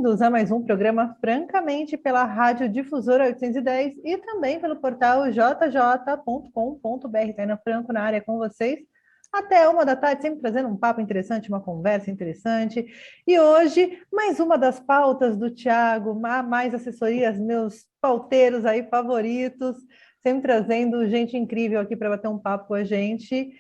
bem-vindos a mais um programa Francamente pela Rádio Difusora 810 e também pelo portal jj.com.br. Taina Franco na área com vocês até 1 da tarde, sempre trazendo um papo interessante, uma conversa interessante. E hoje, mais uma das pautas do Thiago, mais assessorias, meus pauteiros aí favoritos, sempre trazendo gente incrível aqui para bater um papo com a gente.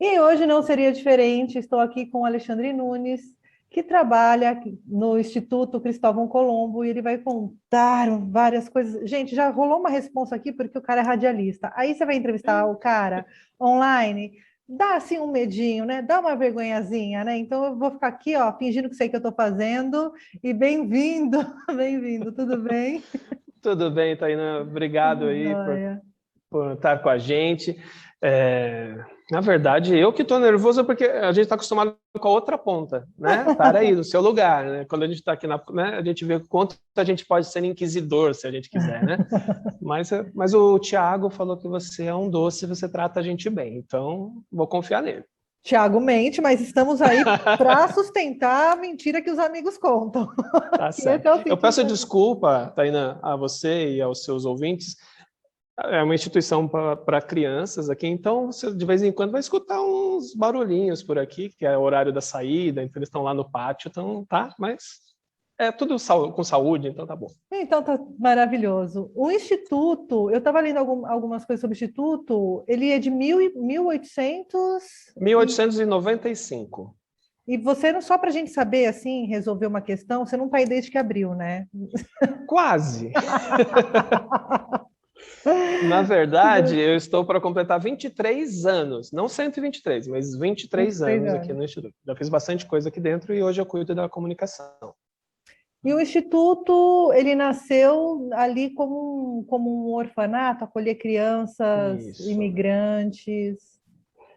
E hoje não seria diferente, estou aqui com o Alexandre Nunes, que trabalha no Instituto Cristóvão Colombo, e ele vai contar várias coisas. Gente, já rolou uma resposta aqui, porque o cara é radialista. Aí você vai entrevistar o cara online, dá assim um medinho, né? Dá uma vergonhazinha, né? Então eu vou ficar aqui, ó, fingindo que sei o que eu estou fazendo, e bem-vindo, bem-vindo, tudo bem? Tudo bem, Taina, obrigado aí por estar com a gente. Na verdade, eu que estou nervoso porque a gente está acostumado com a outra ponta, né? Estar aí no seu lugar, né? Quando a gente está aqui, né? A gente vê o quanto a gente pode ser inquisidor, se a gente quiser, né? Mas o Thiago falou que você é um doce, você trata a gente bem, então vou confiar nele. Thiago mente, mas estamos aí para sustentar a mentira que os amigos contam. Tá certo. Eu peço desculpa, Taina, a você e aos seus ouvintes. É uma instituição para crianças aqui, então você de vez em quando vai escutar uns barulhinhos por aqui, que é o horário da saída, então eles estão lá no pátio, então tá, mas é tudo com saúde, então tá bom. Então tá maravilhoso. O Instituto, eu estava lendo algumas coisas sobre o Instituto, ele é de 1895. E você, só para a gente saber, assim, resolver uma questão, você não está aí desde que abriu, né? Quase! Na verdade, eu estou para completar 23 anos, não 123, mas 23 anos aqui no Instituto. Já fiz bastante coisa aqui dentro e hoje eu cuido da comunicação. E o Instituto, ele nasceu ali como um orfanato, acolher crianças, imigrantes.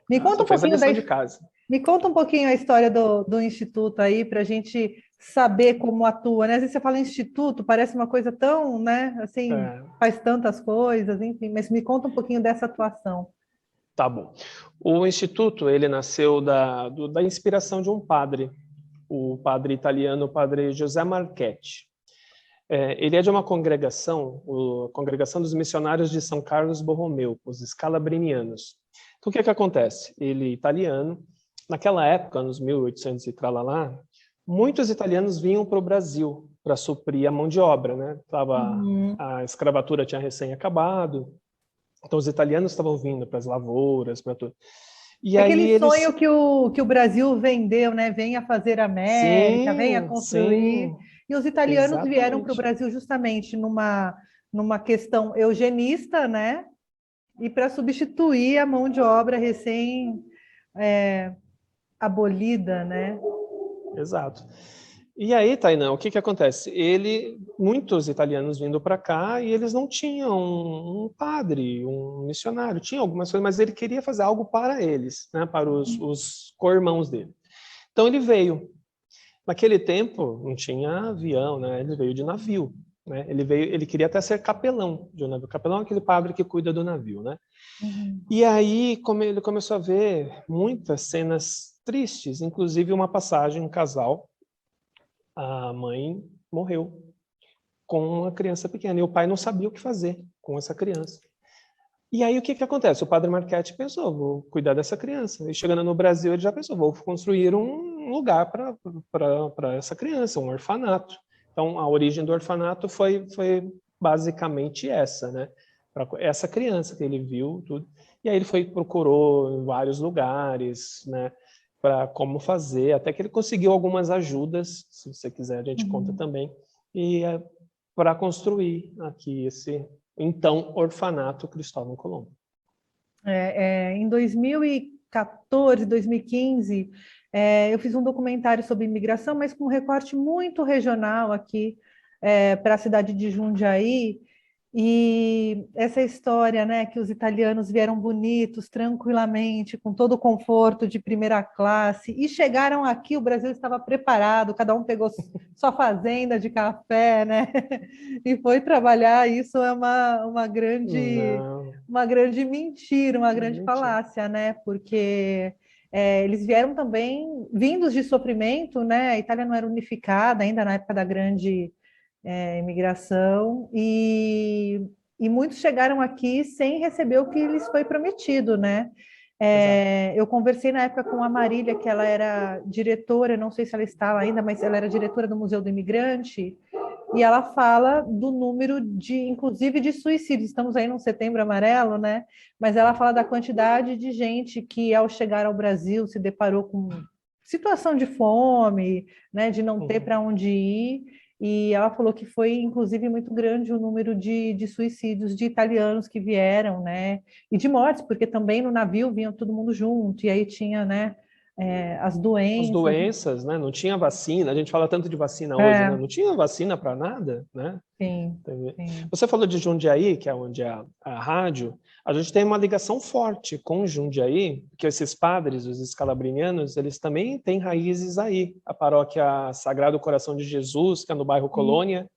Me conta um pouquinho de casa. Me conta um pouquinho a história do Instituto aí, para a gente saber como atua, né? Às vezes você fala Instituto, parece uma coisa tão, né? Assim, faz tantas coisas, enfim, mas me conta um pouquinho dessa atuação. Tá bom. O Instituto, ele nasceu da inspiração de um padre, o padre italiano, o padre José Marchetti. Ele é de uma congregação, a Congregação dos Missionários de São Carlos Borromeu, os Scalabrinianos. Então, o que acontece? Ele, italiano, naquela época, nos 1800 e tralalá, muitos italianos vinham para o Brasil para suprir a mão de obra, né? A escravatura tinha recém acabado, então os italianos estavam vindo para as lavouras, para tudo. E aquele sonho que o Brasil vendeu, né? Venha fazer América, sim, venha construir. Sim, e os italianos exatamente. Vieram para o Brasil justamente numa questão eugenista, né? E para substituir a mão de obra recém abolida, né? Exato. E aí, Tainã, o que acontece? Muitos italianos vindo para cá e eles não tinham um padre, um missionário, tinha algumas coisas, mas ele queria fazer algo para eles, né, para os co-irmãos dele. Então ele veio. Naquele tempo não tinha avião, né? Ele veio de navio, né? Ele queria até ser capelão de um navio. Capelão é aquele padre que cuida do navio, né? E aí ele começou a ver muitas cenas tristes, inclusive uma passagem, um casal, a mãe morreu com uma criança pequena e o pai não sabia o que fazer com essa criança. E aí o que acontece? O padre Marchetti pensou, vou cuidar dessa criança. E chegando no Brasil, ele já pensou, vou construir um lugar para essa criança, um orfanato. Então a origem do orfanato foi basicamente essa, né? Para essa criança que ele viu tudo. E aí ele procurou em vários lugares, né? Para como fazer, até que ele conseguiu algumas ajudas, se você quiser a gente conta também, e para construir aqui esse então orfanato Cristóvão Colombo. Em 2014, 2015, eu fiz um documentário sobre imigração, mas com um recorte muito regional aqui para a cidade de Jundiaí. E essa história, né, que os italianos vieram bonitos, tranquilamente, com todo o conforto de primeira classe, e chegaram aqui, o Brasil estava preparado, cada um pegou sua fazenda de café, né, e foi trabalhar. Isso é uma grande mentira, uma grande falácia, né, porque eles vieram também vindos de sofrimento, né? A Itália não era unificada ainda na época da grande imigração, e muitos chegaram aqui sem receber o que lhes foi prometido, né? Eu conversei na época com a Marília, que ela era diretora, não sei se ela está ainda, mas ela era diretora do Museu do Imigrante, e ela fala do número inclusive de suicídios. Estamos aí num setembro amarelo, né? Mas ela fala da quantidade de gente que, ao chegar ao Brasil, se deparou com situação de fome, né? De não ter para onde ir. E ela falou que foi, inclusive, muito grande o número de suicídios de italianos que vieram, né? E de mortes, porque também no navio vinha todo mundo junto, e aí tinha, né, as As doenças. doenças, né? Não tinha vacina. A gente fala tanto de vacina hoje, né? Não tinha vacina para nada, né? Sim, sim. Você falou de Jundiaí, que é onde é a rádio. A gente tem uma ligação forte com Jundiaí, porque esses padres, os escalabrinianos, eles também têm raízes aí. A paróquia Sagrado Coração de Jesus, que é no bairro Colônia,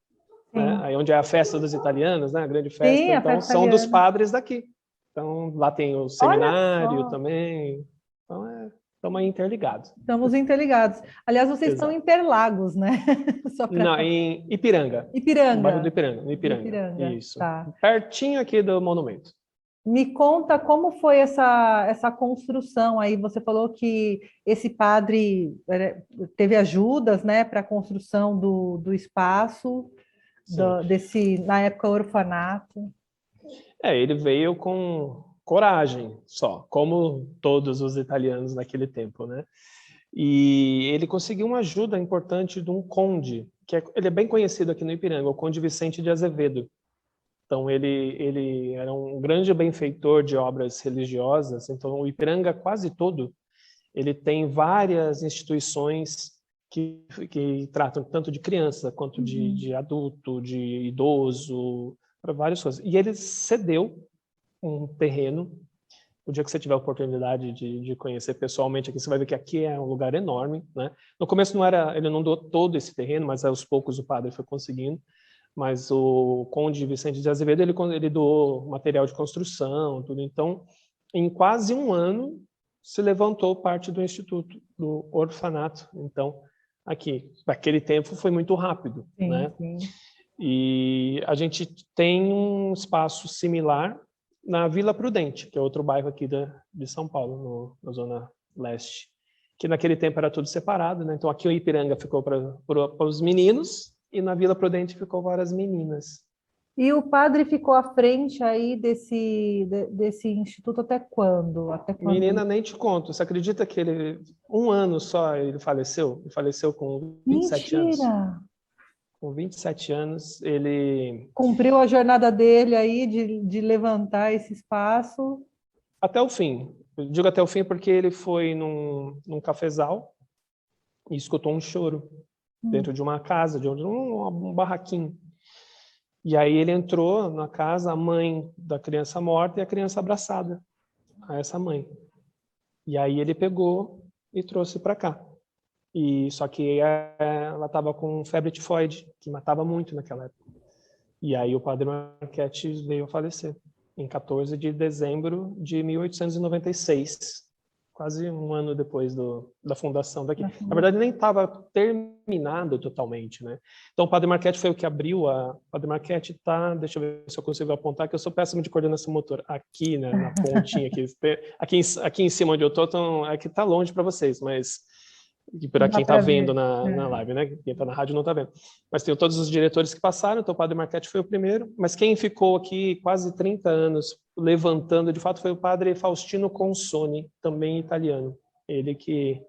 né? Aí onde é a festa dos italianos, né? A grande festa. Sim, a então, festa são dos italiana. padres daqui. Então, lá tem o Olha seminário só, também. Então, estamos aí interligados. estamos interligados. Aliás, vocês estão em Exato. Interlagos, né? Só para Não, em Ipiranga. No bairro do Ipiranga. Ipiranga. No Ipiranga. Ipiranga, Isso. tá. Pertinho aqui do monumento. Me conta como foi essa construção aí. Você falou que esse padre teve ajudas, né, para a construção do espaço, Sim. desse, na época, orfanato. Ele veio com coragem só, como todos os italianos naquele tempo, né? E ele conseguiu uma ajuda importante de um conde, ele é bem conhecido aqui no Ipiranga, o Conde Vicente de Azevedo. Então, ele era um grande benfeitor de obras religiosas. Então, o Ipiranga quase todo, ele tem várias instituições que tratam tanto de criança quanto de adulto, de idoso, para várias coisas. E ele cedeu um terreno. O dia que você tiver a oportunidade de conhecer pessoalmente aqui, você vai ver que aqui é um lugar enorme, né? No começo ele não doou todo esse terreno, mas aos poucos o padre foi conseguindo. Mas o Conde Vicente de Azevedo, ele doou material de construção, tudo. Então, em quase um ano, se levantou parte do Instituto, do orfanato. Então, aqui, naquele tempo, foi muito rápido, Sim, né? sim. E a gente tem um espaço similar na Vila Prudente, que é outro bairro aqui de São Paulo, na Zona Leste, que naquele tempo era tudo separado, né? Então, aqui o Ipiranga ficou para os meninos, e na Vila Prudente ficou várias meninas. E o padre ficou à frente aí desse instituto até quando? Até quando? Menina, nem te conto. Você acredita que um ano só ele faleceu? Ele faleceu com 27 anos. Mentira! Com 27 anos, ele... Cumpriu a jornada dele aí de levantar esse espaço. Até o fim. Eu digo até o fim porque ele foi num cafezal e escutou um choro dentro de uma casa, de um barraquinho. E aí ele entrou na casa, a mãe da criança morta e a criança abraçada a essa mãe. E aí ele pegou e trouxe para cá. E só que ela estava com febre tifoide, que matava muito naquela época. E aí o padre Marchetti veio a falecer em 14 de dezembro de 1896, quase um ano depois da fundação daqui. Na verdade, nem estava terminado totalmente, né? Então, o padre Marchetti foi o que abriu o padre Marchetti tá, deixa eu ver se eu consigo apontar, que eu sou péssimo de coordenação motora. Aqui, né, na pontinha, aqui em cima onde eu estou, aqui está longe para vocês, mas para quem está vendo na live, né? Quem está na rádio não está vendo. Mas tem todos os diretores que passaram, então o padre Marchetti foi o primeiro, mas quem ficou aqui quase 30 anos levantando, de fato, foi o padre Faustino Consoni, também italiano. Ele que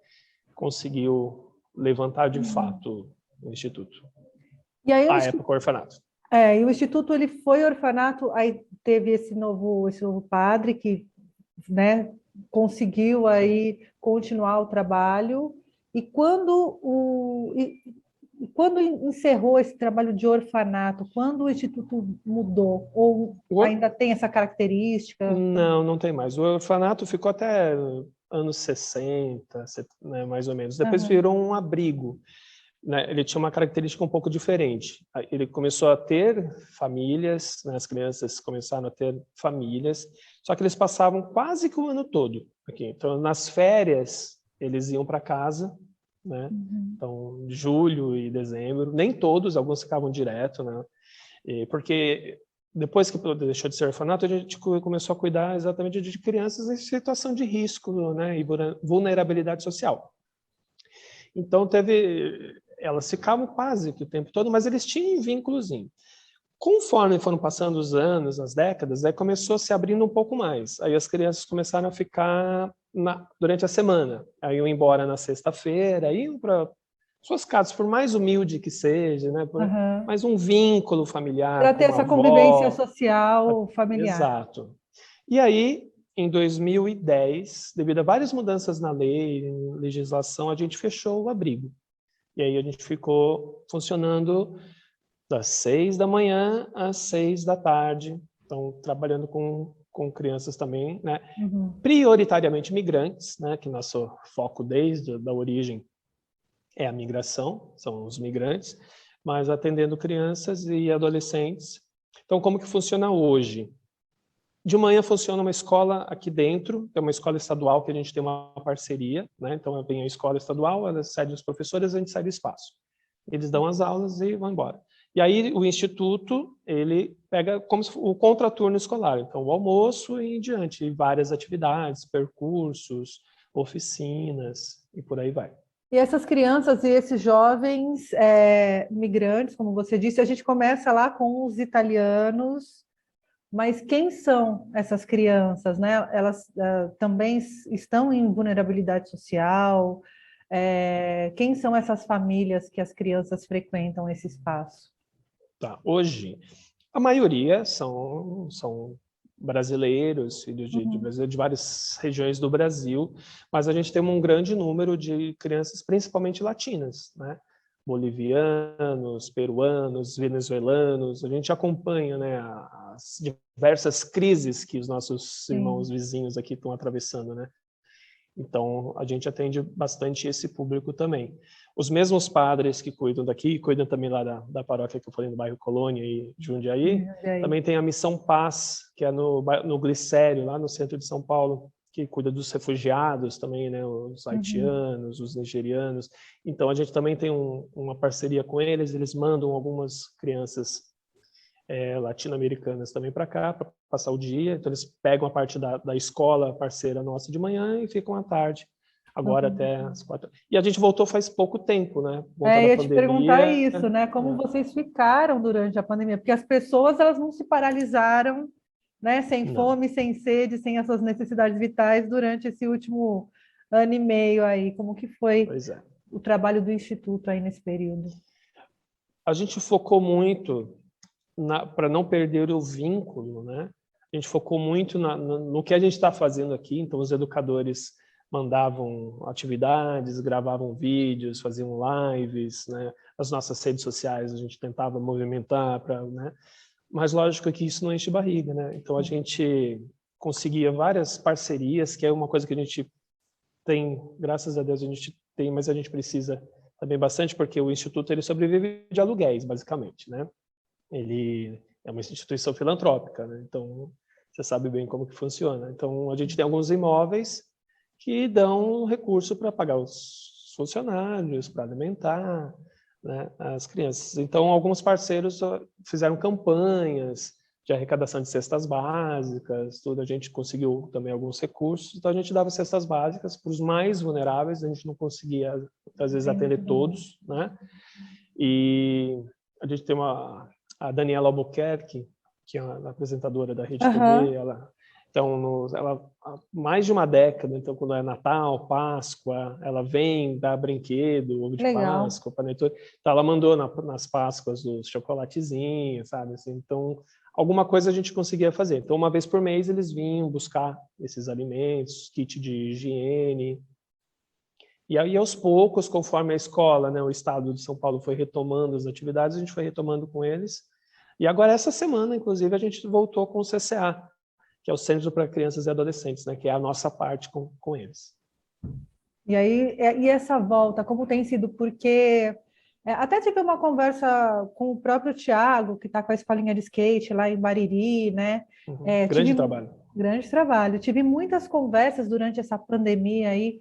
conseguiu levantar, de fato, o Instituto. E aí, à época, o orfanato. E o Instituto ele foi orfanato, aí teve esse novo padre que, né, conseguiu aí continuar o trabalho. E quando encerrou esse trabalho de orfanato, quando o Instituto mudou? Ou ainda tem essa característica? Não tem mais. O orfanato ficou até anos 60, né, mais ou menos. Depois virou um abrigo. né, ele tinha uma característica um pouco diferente. Ele começou a ter famílias, né, as crianças começaram a ter famílias, só que eles passavam quase que o ano todo aqui. Então, nas férias, eles iam para casa, né? Então, julho e dezembro, nem todos, alguns ficavam direto, né? Porque depois que deixou de ser orfanato, a gente começou a cuidar exatamente de crianças em situação de risco, né, e vulnerabilidade social. Então, elas ficavam quase que o tempo todo, mas eles tinham vínculozinho. Conforme foram passando os anos, as décadas, aí começou a se abrindo um pouco mais. Aí as crianças começaram a ficar durante a semana. Aí iam embora na sexta-feira, iam para suas casas, por mais humilde que seja, né? Por mais um vínculo familiar Para ter com a essa convivência avó. social, familiar. Exato. E aí, em 2010, devido a várias mudanças na lei, em legislação, a gente fechou o abrigo. E aí a gente ficou funcionando das 6 da manhã às 6 da tarde. Então, trabalhando com crianças também, né? Prioritariamente migrantes, né? Que nosso foco desde a origem é a migração, são os migrantes, mas atendendo crianças e adolescentes. Então, como que funciona hoje? De manhã funciona uma escola aqui dentro, é uma escola estadual que a gente tem uma parceria, né? Então, vem a escola estadual, ela cede os professores, a gente cede o espaço. Eles dão as aulas e vão embora. E aí o instituto, ele pega como o contraturno escolar, então o almoço e em diante, e várias atividades, percursos, oficinas e por aí vai. E essas crianças e esses jovens migrantes, como você disse, a gente começa lá com os italianos, mas quem são essas crianças, né? Elas também estão em vulnerabilidade social? Quem são essas famílias que as crianças frequentam esse espaço? Tá. Hoje, a maioria são brasileiros, filhos de várias regiões do Brasil, mas a gente tem um grande número de crianças, principalmente latinas, né? Bolivianos, peruanos, venezuelanos. A gente acompanha, né, as diversas crises que os nossos irmãos vizinhos aqui estão atravessando, né? Então, a gente atende bastante esse público também. Os mesmos padres que cuidam daqui, cuidam também lá da paróquia que eu falei, no bairro Colônia e Jundiaí, também tem a Missão Paz, que é no Glicério, lá no centro de São Paulo, que cuida dos refugiados também, né, os haitianos, os nigerianos. Então, a gente também tem uma parceria com eles mandam algumas crianças latino-americanas também para cá, para passar o dia. Então, eles pegam a parte da escola parceira nossa de manhã e ficam à tarde, agora até as 4. E a gente voltou faz pouco tempo, né? Por conta da Ia te perguntar pandemia. isso, né? Como vocês ficaram durante a pandemia? Porque as pessoas, elas não se paralisaram, né? Sem fome, sem sede, sem as suas necessidades vitais durante esse último ano e meio aí. Como que foi o trabalho do Instituto aí nesse período? A gente focou muito para não perder o vínculo, né? A gente focou muito no que a gente está fazendo aqui. Então, os educadores mandavam atividades, gravavam vídeos, faziam lives, né? As nossas redes sociais a gente tentava movimentar né? Mas lógico que isso não enche barriga, né? Então a gente conseguia várias parcerias, que é uma coisa que a gente tem, graças a Deus a gente tem, mas a gente precisa também bastante, porque o Instituto ele sobrevive de aluguéis, basicamente, né? Ele é uma instituição filantrópica, né? Então você sabe bem como que funciona. Então a gente tem alguns imóveis que dão recurso para pagar os funcionários, para alimentar, né, as crianças. Então, alguns parceiros fizeram campanhas de arrecadação de cestas básicas, tudo. A gente conseguiu também alguns recursos. Então, a gente dava cestas básicas para os mais vulneráveis. A gente não conseguia, às vezes, atender todos, né? E a gente tem a Daniela Albuquerque, que é a apresentadora da Rede TV, ela há mais de uma década, então quando é Natal, Páscoa, ela vem dar brinquedo, ovo de Páscoa, panetone. Então ela mandou nas Páscoas os chocolatezinhos, sabe? Assim, então alguma coisa a gente conseguia fazer. Então uma vez por mês eles vinham buscar esses alimentos, kit de higiene. E aí aos poucos, conforme a escola, né, o estado de São Paulo foi retomando as atividades, a gente foi retomando com eles. E agora essa semana, inclusive, a gente voltou com o CCA, que é o Centro para Crianças e Adolescentes, né, que é a nossa parte com eles. E aí, e essa volta, como tem sido? Porque Até tive uma conversa com o próprio Tiago, que está com a escolinha de skate lá em Bariri, né? Grande trabalho. Grande trabalho. Tive muitas conversas durante essa pandemia aí,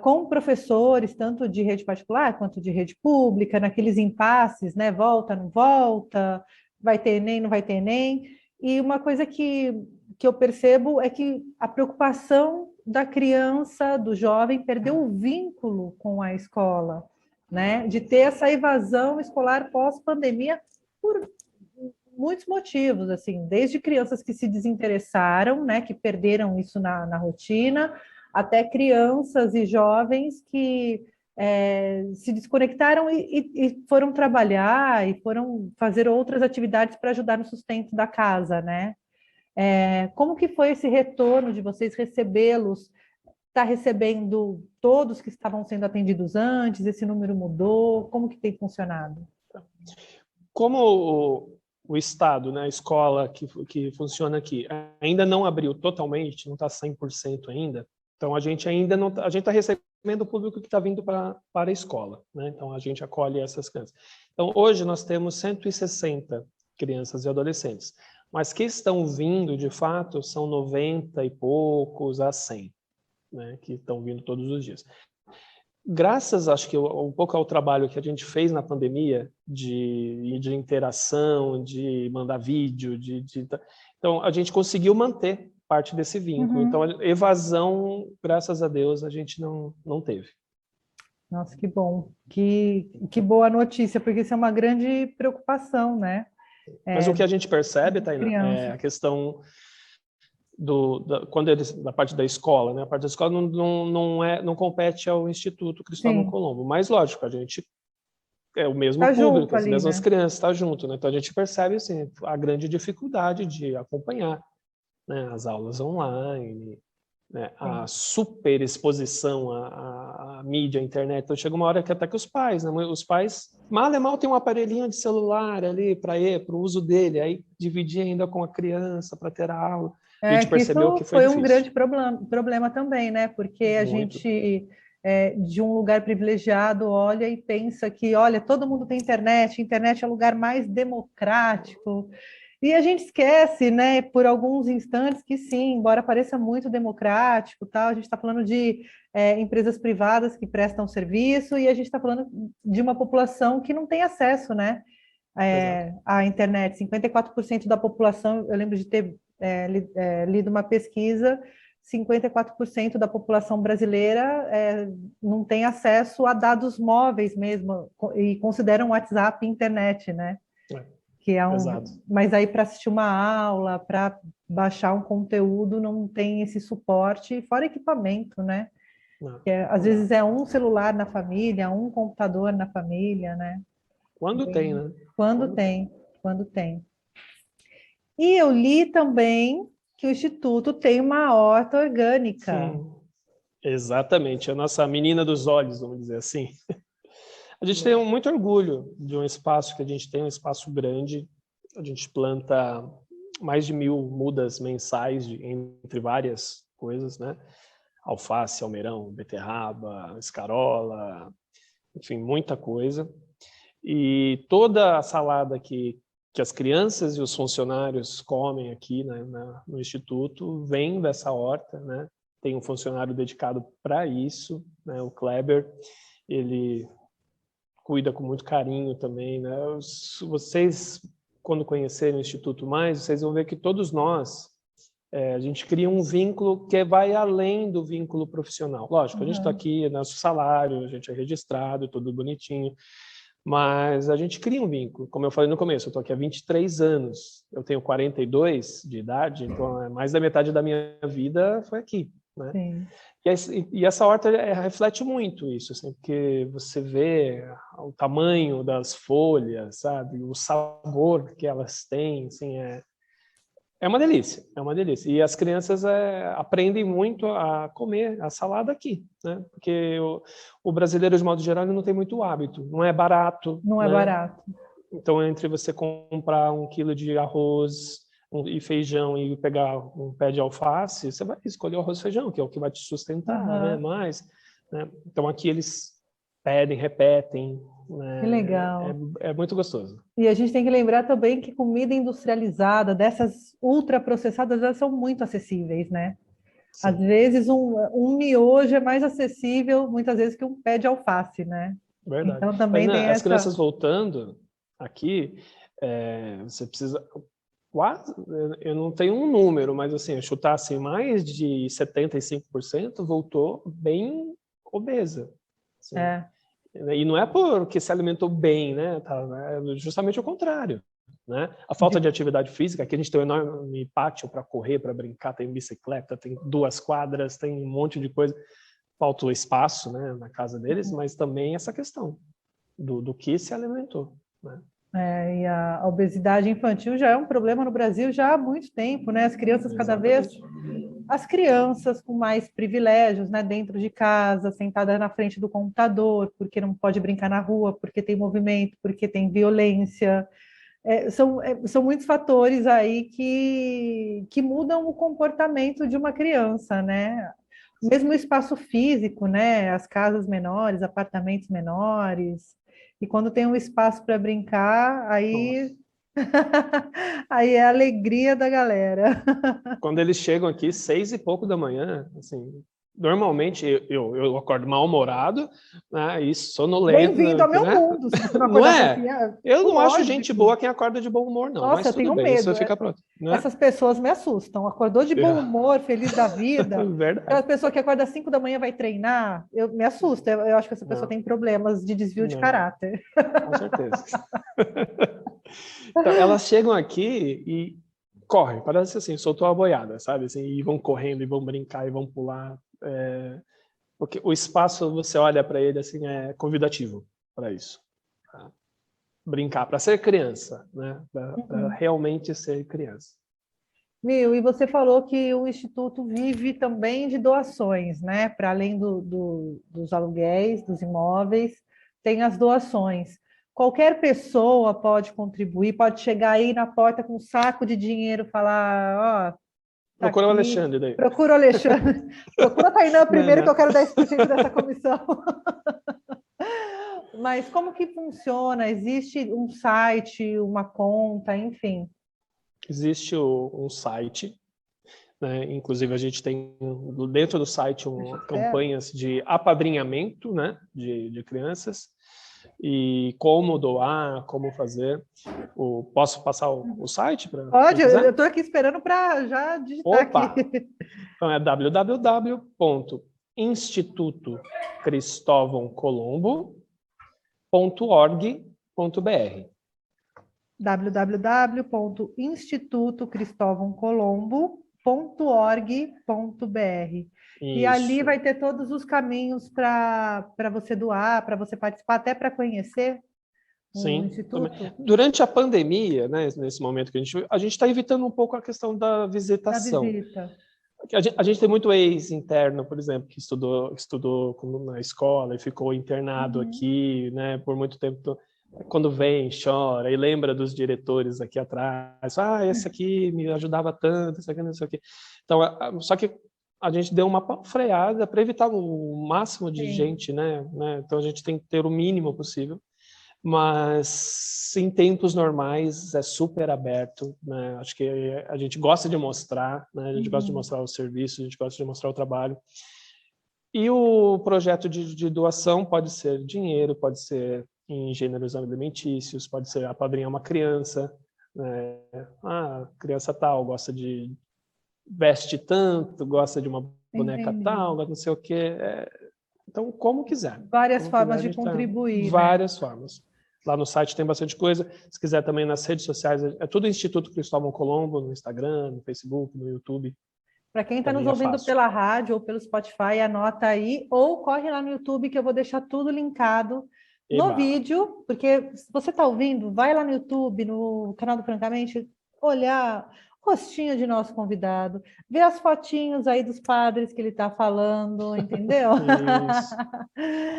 com professores, tanto de rede particular quanto de rede pública, naqueles impasses, né? Volta, não volta, vai ter Enem, não vai ter Enem. E uma coisa que eu percebo é que a preocupação da criança, do jovem, perdeu o vínculo com a escola, né? De ter essa evasão escolar pós-pandemia por muitos motivos, assim, desde crianças que se desinteressaram, né, que perderam isso na rotina, até crianças e jovens que se desconectaram e foram trabalhar e foram fazer outras atividades para ajudar no sustento da casa, né? Como que foi esse retorno de vocês recebê-los? Está recebendo todos que estavam sendo atendidos antes? Esse número mudou? Como que tem funcionado? Como o Estado, né, a escola que funciona aqui, ainda não abriu totalmente, não está 100% ainda, então a gente ainda não, a gente está recebendo o público que está vindo para a escola, né? Então a gente acolhe essas crianças. Então hoje nós temos 160 crianças e adolescentes, mas que estão vindo de fato são 90 e poucos a 100, né, que estão vindo todos os dias. Graças, acho que um pouco ao trabalho que a gente fez na pandemia de interação, de mandar vídeo, então a gente conseguiu manter parte desse vínculo. Então, a evasão, graças a Deus, a gente não teve. Nossa, que bom. Que boa notícia, porque isso é uma grande preocupação, né? Mas o que a gente percebe, Tainá, é a questão quando eles, da parte da escola, né? A parte da escola não compete ao Instituto Cristóvão Colombo, mas lógico, a gente é o mesmo tá público, as ali, mesmas né? crianças, está junto, né? Então a gente percebe assim, a grande dificuldade de acompanhar, né, as aulas online, né, a superexposição à mídia, à internet. Então chega uma hora que até que os pais, né, mal e mal tem um aparelhinho de celular ali para o uso dele, aí dividir ainda com a criança para ter a aula. A gente Que percebeu que isso foi foi um difícil. grande problema também, né? Porque a Muito. gente, de um lugar privilegiado, olha e pensa que, olha, todo mundo tem internet, internet é o lugar mais democrático. E a gente esquece, né, por alguns instantes que sim, embora pareça muito democrático, tal, a gente está falando de empresas privadas que prestam serviço e a gente está falando de uma população que não tem acesso, né, à internet. 54% da população, eu lembro de ter lido uma pesquisa, 54% da população brasileira não tem acesso a dados móveis mesmo, e consideram o WhatsApp internet, né? Que é mas aí para assistir uma aula, para baixar um conteúdo, não tem esse suporte, fora equipamento, né? Às vezes é um celular na família, um computador na família, né? Quando tem, né? Quando tem. E eu li também que o Instituto tem uma horta orgânica. Exatamente, a nossa menina dos olhos, vamos dizer assim. A gente tem muito orgulho de um espaço que a gente tem, um espaço grande. A gente planta mais de 1000 mudas mensais entre várias coisas, né? Alface, almeirão, beterraba, escarola, enfim, muita coisa. E toda a salada que as crianças e os funcionários comem aqui, né, no Instituto vem dessa horta, né? Tem um funcionário dedicado para isso, né? O Kleber, ele cuida com muito carinho também, né? Vocês, quando conhecerem o Instituto mais, vocês vão ver que todos nós, a gente cria um vínculo que vai além do vínculo profissional. Lógico, a gente está aqui, nosso salário, a gente é registrado, tudo bonitinho, mas a gente cria um vínculo. Como eu falei no começo, eu estou aqui há 23 anos, eu tenho 42 de idade, então mais da metade da minha vida foi aqui, né? Sim. E essa horta reflete muito isso, assim, porque você vê o tamanho das folhas, sabe, o sabor que elas têm, assim, é uma delícia, é uma delícia. E as crianças aprendem muito a comer a salada aqui, né? Porque o brasileiro, de modo geral, não tem muito hábito, não é barato. Não é né? barato. Então, entre você comprar 1 quilo de arroz e feijão e pegar um pé de alface, você vai escolher o arroz e feijão, que é o que vai te sustentar, né? Mais, né? Então, aqui eles pedem, repetem, Que né? legal. É muito gostoso. E a gente tem que lembrar também que comida industrializada, dessas ultraprocessadas, elas são muito acessíveis, né? Às Sim, vezes um miojo é mais acessível, muitas vezes, que um pé de alface, né? verdade. Então Mas, também né, tem as essa. crianças voltando aqui, você precisa quase, eu não tenho um número, mas assim, eu chutar assim, mais de 75% voltou bem obesa. Assim. É, E não é porque se alimentou bem, né? Tá, é justamente o contrário. Né? A falta de- de atividade física, aqui a gente tem um enorme pátio para correr, para brincar, tem bicicleta, tem 2 quadras, tem um monte de coisa. Falta o espaço, né, na casa deles, mas também essa questão do que se alimentou. Né? e a obesidade infantil já é um problema no Brasil já há muito tempo, né? As crianças cada vez, Exatamente. as crianças com mais privilégios, né, dentro de casa, sentadas na frente do computador, porque não pode brincar na rua, porque tem movimento, porque tem violência. São muitos fatores aí que mudam o comportamento de uma criança, né? Mesmo o espaço físico, né? As casas menores, apartamentos menores. E quando tem um espaço para brincar, aí, Nossa. aí é a alegria da galera. Quando eles chegam aqui, 6 e pouco da manhã, assim, normalmente eu acordo mal-humorado, né, e sonolento, Bem-vindo ao né, meu né? mundo. Se você não Não acordasse é? assim, Eu não acho gente lógico. boa quem acorda de bom humor, não, Nossa, mas eu tudo tenho bem, isso medo. fica pronto, né? Essas pessoas me assustam. Acordou de bom humor, feliz da vida. Verdade. Aquela pessoa que acorda às 5 da manhã vai treinar, me assusta. Eu acho que essa pessoa Não, tem problemas de desvio de não, caráter. com certeza. Então, elas chegam aqui e correm, parece assim, soltou a boiada, sabe? Assim, e vão correndo, e vão brincar, e vão pular. Porque o espaço, você olha para ele assim, é convidativo para isso. Tá? Brincar, para ser criança, né? Para Uhum. realmente ser criança. Viu? E você falou que o Instituto vive também de doações, né? Para além dos aluguéis, dos imóveis, tem as doações. Qualquer pessoa pode contribuir, pode chegar aí na porta com um saco de dinheiro, falar, ó, tá Procura o aqui, Alexandre daí. procura o Alexandre, procura a Tainã Não, primeiro que não. eu quero 10% dessa comissão. Mas como que funciona? Existe um site, uma conta, enfim. Existe um site, né? Inclusive a gente tem dentro do site Deixa eu até. campanhas de apadrinhamento, né? De crianças e como doar, como fazer. Posso passar o site para quem Pode, eu quiser? estou aqui esperando para já digitar aqui. Opa! Então é www.institutocristovãocolombo.org.br. www.institutocristovãocolombo.org.br. E ali Isso. vai ter todos os caminhos para você doar, para você participar, até para conhecer o Sim, também. Instituto Durante a pandemia, né, nesse momento que a gente está evitando um pouco a questão da da visitação. visita. A gente tem muito ex-interno, por exemplo, que estudou na escola e ficou internado Uhum. aqui, né, por muito tempo. Então, quando vem, chora e lembra dos diretores aqui atrás. Ah, esse aqui me ajudava tanto, esse aqui não sei o quê. Então, só que a gente deu uma freada para evitar o máximo de Sim. gente, né? Então, a gente tem que ter o mínimo possível. Mas em tempos normais é super aberto, né? Acho que a gente gosta de mostrar, né? A gente gosta de Uhum. mostrar o serviço, a gente gosta de mostrar o trabalho. E o projeto de doação pode ser dinheiro, pode ser em gêneros alimentícios, pode ser apadrinhar uma criança, né? Ah, criança tal gosta de veste tanto, gosta de uma boneca Entendi. tal, não sei o quê. Então, como quiser. Várias Como quiser, formas a de gente tem contribuir, né? várias formas. Lá no site tem bastante coisa. Se quiser também nas redes sociais, é tudo Instituto Cristóvão Colombo, no Instagram, no Facebook, no YouTube. Para quem está nos Também é ouvindo fácil. pela rádio ou pelo Spotify, anota aí, ou corre lá no YouTube que eu vou deixar tudo linkado no Eba. vídeo, porque se você está ouvindo, vai lá no YouTube, no canal do Francamente, olhar o rostinho de nosso convidado, ver as fotinhos aí dos padres que ele está falando, entendeu? Isso.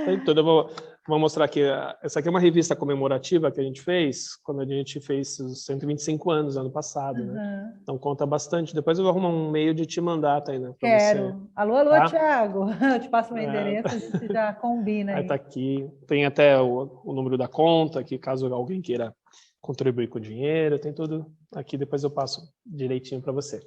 Tem tudo. Vou mostrar aqui. Essa aqui é uma revista comemorativa que a gente fez quando a gente fez os 125 anos, ano passado, né? Então conta bastante. Depois eu vou arrumar um meio de te mandar, Tainá, para você. Quero. Alô, alô, Tá? Thiago. Eu te passo meu endereço, a gente já combina Aí aí. tá aqui. Tem até o número da conta, aqui caso alguém queira contribuir com o dinheiro, tem tudo aqui. Depois eu passo direitinho para você.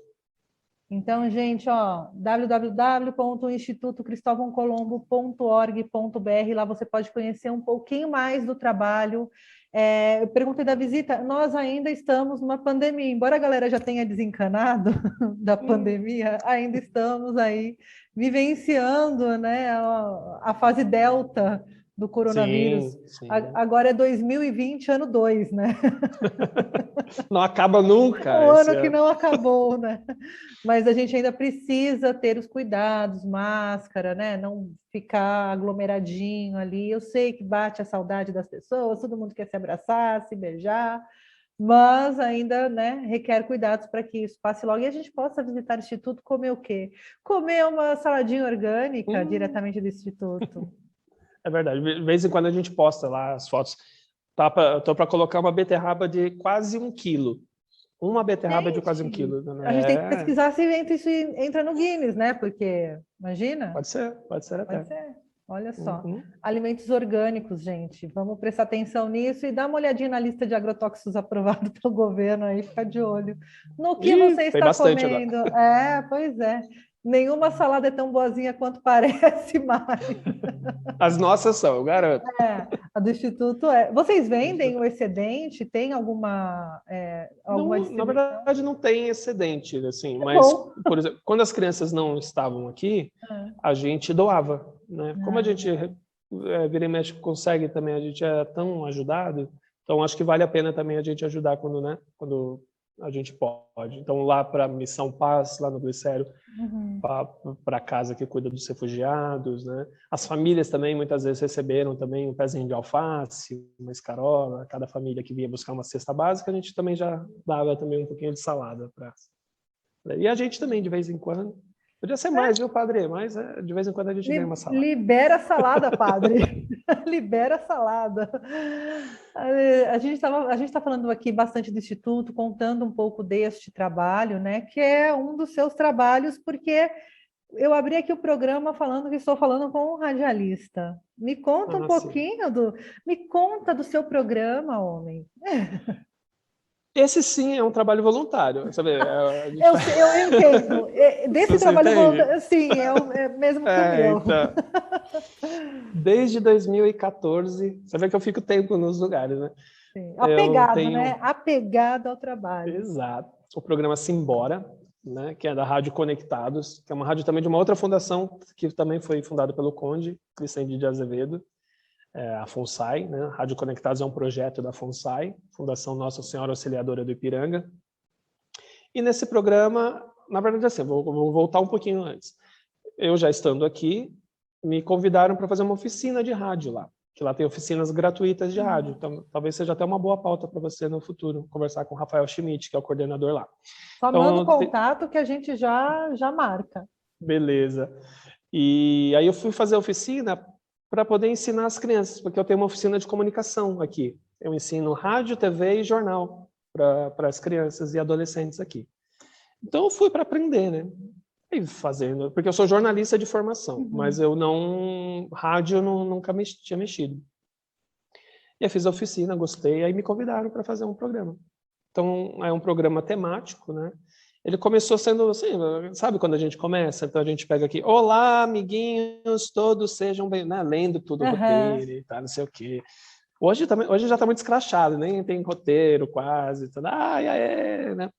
Então, gente, ó, www.institutocristovãocolombo.org.br, lá você pode conhecer um pouquinho mais do trabalho. Eu perguntei da visita, nós ainda estamos numa pandemia, embora a galera já tenha desencanado da pandemia, ainda estamos aí vivenciando, né, a fase delta do coronavírus. Sim. Agora é 2020, ano 2, né? Não acaba nunca. O ano que não acabou, né? Mas a gente ainda precisa ter os cuidados, máscara, né? Não ficar aglomeradinho ali. Eu sei que bate a saudade das pessoas, todo mundo quer se abraçar, se beijar, mas ainda, né, requer cuidados para que isso passe logo e a gente possa visitar o Instituto, comer o quê? Comer uma saladinha orgânica diretamente do Instituto. É verdade. De vez em quando a gente posta lá as fotos. Estou para colocar uma beterraba de quase 1 quilo. Uma beterraba de quase 1 quilo. A gente tem que pesquisar se isso entra no Guinness, né? Porque, imagina. Pode ser até. Pode ser. Olha só. Alimentos orgânicos, gente. Vamos prestar atenção nisso e dar uma olhadinha na lista de agrotóxicos aprovado pelo governo aí, ficar de olho no que você está comendo. Agora. Pois é. Nenhuma salada é tão boazinha quanto parece mais. As nossas são, eu garanto. A do Instituto é. Vocês vendem o excedente? Tem alguma Na verdade, não tem excedente, assim, mas, por exemplo, quando as crianças não estavam aqui, a gente doava, né? Como a gente vira e mexe consegue também, a gente é tão ajudado, então acho que vale a pena também a gente ajudar quando a gente pode. Então, lá para a Missão Paz, lá no Glicério, para a casa que cuida dos refugiados, né? As famílias também muitas vezes receberam também um pezinho de alface, uma escarola. Cada família que vinha buscar uma cesta básica, a gente também já dava também um pouquinho de salada para. E a gente também de vez em quando. Podia ser mais, viu, padre? Mas de vez em quando a gente ganha uma salada. Libera a salada, padre. Libera a salada. A gente está falando aqui bastante do Instituto, contando um pouco deste trabalho, né? Que é um dos seus trabalhos, porque eu abri aqui o programa falando que estou falando com um radialista. Me conta um pouquinho me conta do seu programa, homem. Esse sim é um trabalho voluntário, sabe? Eu entendo. Desse trabalho voluntário, sim, é mesmo que o meu. Então, desde 2014, você vê que eu fico tempo nos lugares, né? Sim. Apegado, né? Apegado ao trabalho. Exato. O programa Simbora, né? Que é da Rádio Conectados, que é uma rádio também de uma outra fundação, que também foi fundada pelo Conde Vicente de Azevedo. A FONSAI, né? Rádio Conectados é um projeto da FONSAI, Fundação Nossa Senhora Auxiliadora do Ipiranga. E nesse programa, na verdade, assim, vou voltar um pouquinho antes. Eu já estando aqui, me convidaram para fazer uma oficina de rádio lá, que lá tem oficinas gratuitas de rádio. Então, talvez seja até uma boa pauta para você no futuro, conversar com o Rafael Schmidt, que é o coordenador lá. Só manda o contato que a gente já marca. Beleza. E aí eu fui fazer a oficina para poder ensinar as crianças, porque eu tenho uma oficina de comunicação aqui. Eu ensino rádio, TV e jornal para as crianças e adolescentes aqui. Então eu fui para aprender, né? E fazendo, porque eu sou jornalista de formação, mas eu rádio eu nunca tinha mexido. E eu fiz a oficina, gostei, aí me convidaram para fazer um programa. Então é um programa temático, né? Ele começou sendo assim, sabe quando a gente começa? Então a gente pega aqui, olá, amiguinhos, todos sejam bem, né? Lendo tudo o roteiro e tal, não sei o quê. Hoje já está muito escrachado, nem tem roteiro quase, tudo, né?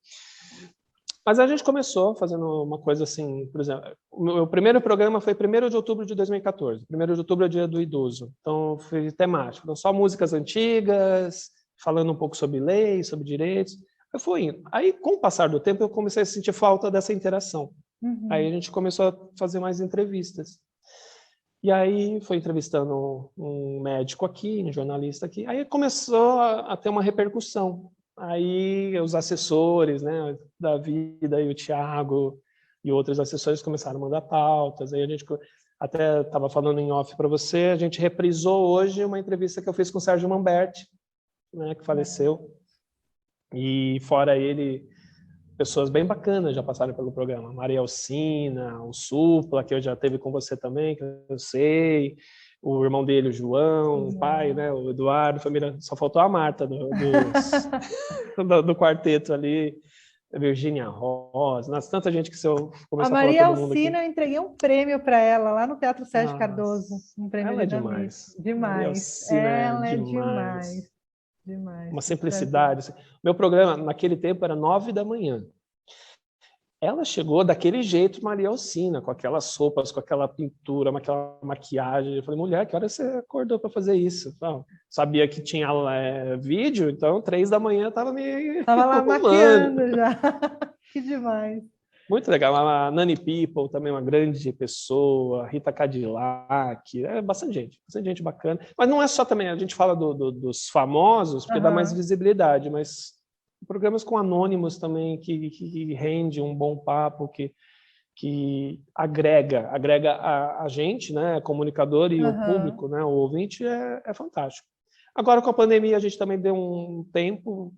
Mas a gente começou fazendo uma coisa assim, por exemplo, o meu primeiro programa foi 1º de outubro de 2014. 1º de outubro é o Dia do Idoso. Então foi temático, então, só músicas antigas, falando um pouco sobre leis, sobre direitos. Eu fui indo. Aí, com o passar do tempo, eu comecei a sentir falta dessa interação. Aí a gente começou a fazer mais entrevistas. E aí foi entrevistando um médico aqui, um jornalista aqui. Aí começou a ter uma repercussão. Aí os assessores, né, da vida, e o Thiago e outros assessores começaram a mandar pautas. Aí a gente Até estava falando em off para você, a gente reprisou hoje uma entrevista que eu fiz com o Sérgio Manberti, né, que faleceu. E fora ele, pessoas bem bacanas já passaram pelo programa. Maria Alcina, o Supla, que eu já teve com você também, que eu sei. O irmão dele, o João, o pai, né, o Eduardo, família. Só faltou a Marta do quarteto ali. A Virgínia Rosa, nossa, tanta gente que se eu começar A a falar Maria todo mundo aqui. Alcina, eu entreguei um prêmio para ela lá no Teatro Sérgio Nossa, Cardoso, um prêmio ela de é Damita. demais. Maria Demais. Alcina é Ela é demais. demais. Demais. Uma simplicidade. Meu programa, naquele tempo, era 9 da manhã. Ela chegou daquele jeito, Maria Alcina, com aquelas roupas, com aquela pintura, com aquela maquiagem. Eu falei, mulher, que hora você acordou para fazer isso? Não, sabia que tinha vídeo, então 3 da manhã estava me Estava lá arrumando. maquiando já. Que demais. Muito legal. A Nani People também uma grande pessoa, Rita Cadillac, bastante gente bacana. Mas não é só também, a gente fala dos famosos, porque dá mais visibilidade, mas programas com anônimos também, que rende um bom papo, que agrega a gente, né, comunicador e o público, né, o ouvinte, é fantástico. Agora, com a pandemia, a gente também deu um tempo,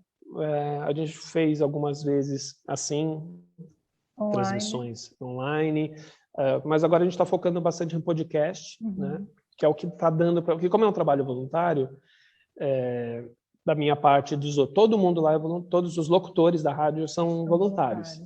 a gente fez algumas vezes assim, transmissões online, mas agora a gente está focando bastante em podcast, né, que é o que está dando para... Porque como é um trabalho voluntário, da minha parte, todo mundo lá, todos os locutores da rádio são voluntários.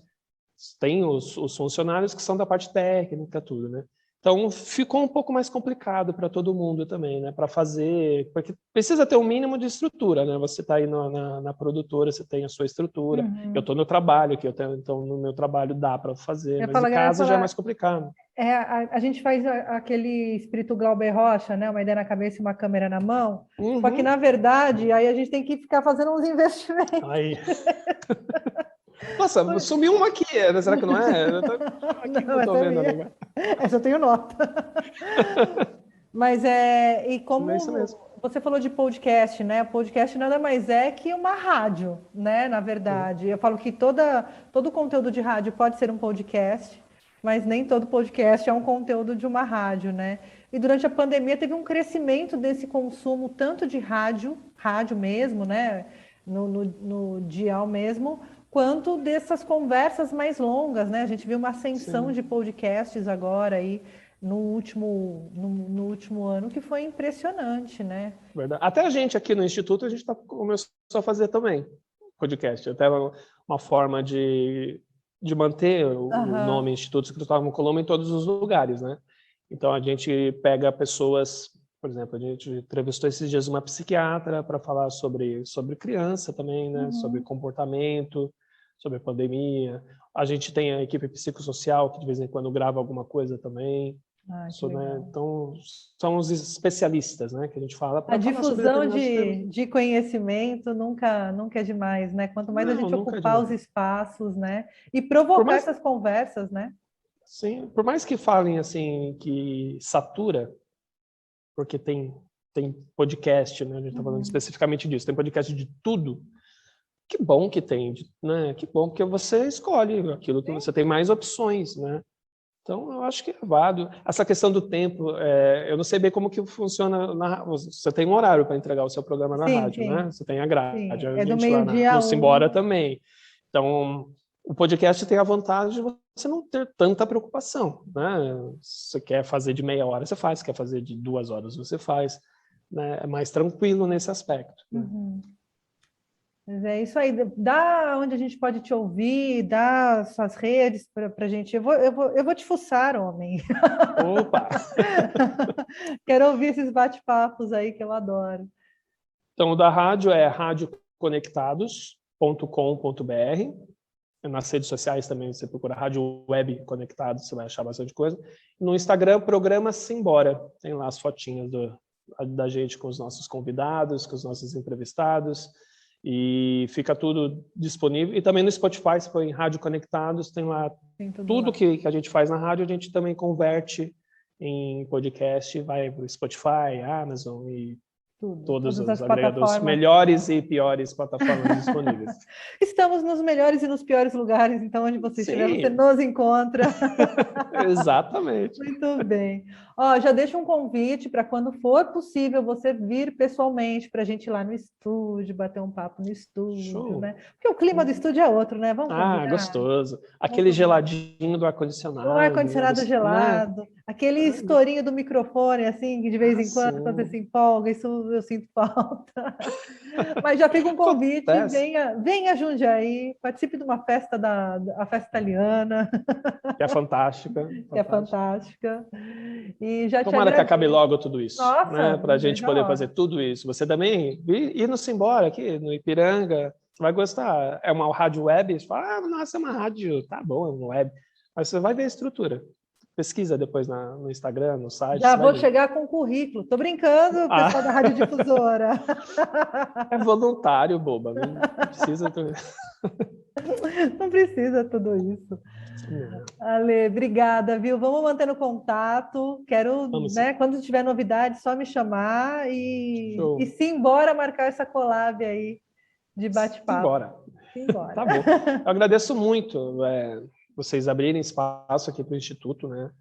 Tem os funcionários que são da parte técnica, tudo, né? Então, ficou um pouco mais complicado para todo mundo também, né? Para fazer... Porque precisa ter um mínimo de estrutura, né? Você está aí na produtora, você tem a sua estrutura. Eu estou no trabalho, então no meu trabalho dá para fazer, mas em casa já é mais complicado. A gente faz aquele espírito Glauber Rocha, né? Uma ideia na cabeça e uma câmera na mão. Só que, na verdade, aí a gente tem que ficar fazendo uns investimentos. Aí... Nossa, sumiu uma aqui, será que não é? Eu tô aqui, não tô vendo agora. Essa eu tenho nota. Mas e como é isso mesmo. Você falou de podcast, né? Podcast nada mais é que uma rádio, né? Na verdade, eu falo que todo conteúdo de rádio pode ser um podcast, mas nem todo podcast é um conteúdo de uma rádio, né? E durante a pandemia teve um crescimento desse consumo tanto de rádio mesmo, né? No dial mesmo, quanto dessas conversas mais longas, né? A gente viu uma ascensão de podcasts agora aí no último ano, que foi impressionante, né? Verdade. Até a gente aqui no Instituto, a gente começou a fazer também podcast. Até uma forma de manter o nome Instituto Cristóvão Colombo em todos os lugares, né? Então, a gente pega pessoas... Por exemplo, a gente entrevistou esses dias uma psiquiatra para falar sobre criança também, né? Sobre comportamento, sobre a pandemia. A gente tem a equipe psicossocial, que de vez em quando grava alguma coisa também. Né? Então, são os especialistas, né, que a gente fala. A difusão de conhecimento nunca é demais, né? Quanto mais a gente ocupar os espaços, né? E provocar essas conversas, né? Sim, por mais que falem assim que satura, porque tem podcast, né? A gente está falando especificamente disso, tem podcast de tudo. Que bom que tem, né? Que bom que você escolhe aquilo que você tem mais opções, né? Então, eu acho que é válido. Essa questão do tempo, eu não sei bem como que funciona. Você tem um horário para entregar o seu programa na rádio, né? Você tem a grade. A gente lá no Simbora também. Então, o podcast tem a vantagem de você não ter tanta preocupação, né? Você quer fazer de meia hora, você faz. Quer fazer de 2 horas, você faz. Né? É mais tranquilo nesse aspecto. Né? Mas é isso aí. Dá onde a gente pode te ouvir, dá suas redes para a gente. Eu vou te fuçar, homem. Opa! Quero ouvir esses bate-papos aí que eu adoro. Então, o da rádio é radioconectados.com.br. Nas redes sociais também, você procura Rádio Web Conectados, você vai achar bastante coisa. No Instagram, programa Simbora. Tem lá as fotinhas da gente com os nossos convidados, com os nossos entrevistados. E fica tudo disponível. E também no Spotify, se for em Rádio Conectados, tem lá tudo que a gente faz na rádio, a gente também converte em podcast, vai para o Spotify, Amazon e tudo. Todos Todas os as agregadores, plataformas. melhores e piores plataformas disponíveis. Estamos nos melhores e nos piores lugares, então onde você estiver, você Sim, nos encontra. exatamente. Muito bem. Ó, já deixo um convite para quando for possível você vir pessoalmente para a gente ir lá no estúdio, bater um papo no estúdio, Show. né? Porque o clima do estúdio é outro, né? Vamos combinar? Gostoso. Aquele geladinho do ar-condicionado. O ar-condicionado Né? gelado, aquele estourinho do microfone, assim, que de vez em quando você se empolga, isso eu sinto falta. Mas já fica um convite, Acontece. venha a Jundiaí, participe de uma festa a festa italiana, Que é fantástica. que é fantástica. E já te Tomara que acabe agradeço. logo tudo isso, Nossa, né? Para a gente veja a poder hora. fazer tudo isso. Você também ir-nos embora aqui no Ipiranga, você vai gostar. É uma rádio web, você fala, nossa, é uma rádio, tá bom, é uma web. Mas você vai ver a estrutura. Pesquisa depois no Instagram, no site. Já vou chegar com o currículo. Estou brincando, pessoal da Rádio Difusora. É voluntário, boba. Não precisa. Não precisa tudo isso. Não. Ale, obrigada, viu? Vamos mantendo contato. Quero, né, quando tiver novidade, só me chamar e simbora marcar essa collab aí de bate-papo. Simbora. Tá bom. Eu agradeço muito vocês abrirem espaço aqui para o Instituto, né?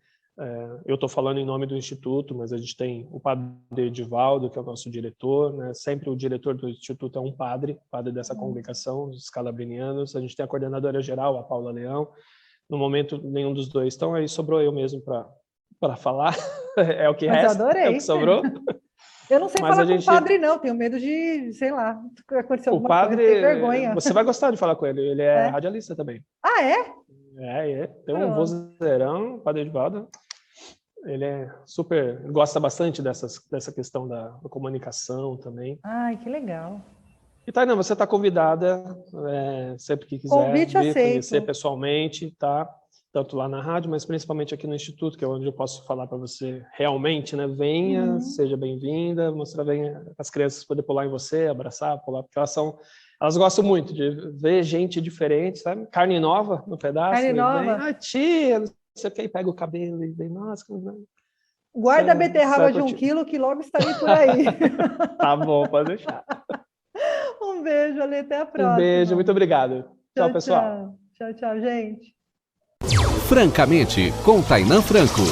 Eu estou falando em nome do Instituto, mas a gente tem o padre Edivaldo, que é o nosso diretor, né? Sempre o diretor do Instituto é um padre dessa congregação, dos Calabrinianos. A gente tem a coordenadora geral, a Paula Leão. No momento, nenhum dos dois estão, aí sobrou eu mesmo para falar. É o que resta, adorei. é o que sobrou. Eu não sei falar com o padre, não. Tenho medo de, sei lá, acontecer alguma coisa, tenho vergonha. Você vai gostar de falar com ele. Ele é radialista também. Ah, é? Tem um vozeirão, padre Edivaldo. Ele é super, gosta bastante dessa questão da comunicação também. Ai, que legal. E Tainá, você está convidada, sempre que quiser, convite vir aceito. Conhecer pessoalmente, tá? Tanto lá na rádio, mas principalmente aqui no Instituto, que é onde eu posso falar para você realmente, né? Venha, seja bem-vinda, mostrar as crianças poderem pular em você, abraçar, pular, porque elas gostam muito de ver gente diferente, sabe? Carne nova no pedaço. Carne nova. Tia, não sei o que, e pega o cabelo e vem, nossa... Guarda a beterraba de 1 quilo que logo estarei por aí. Tá bom, pode deixar. Um beijo, Ale, até a próxima. Um beijo, muito obrigado. Tchau, pessoal. Tchau, gente. Francamente, com Tainá Franco.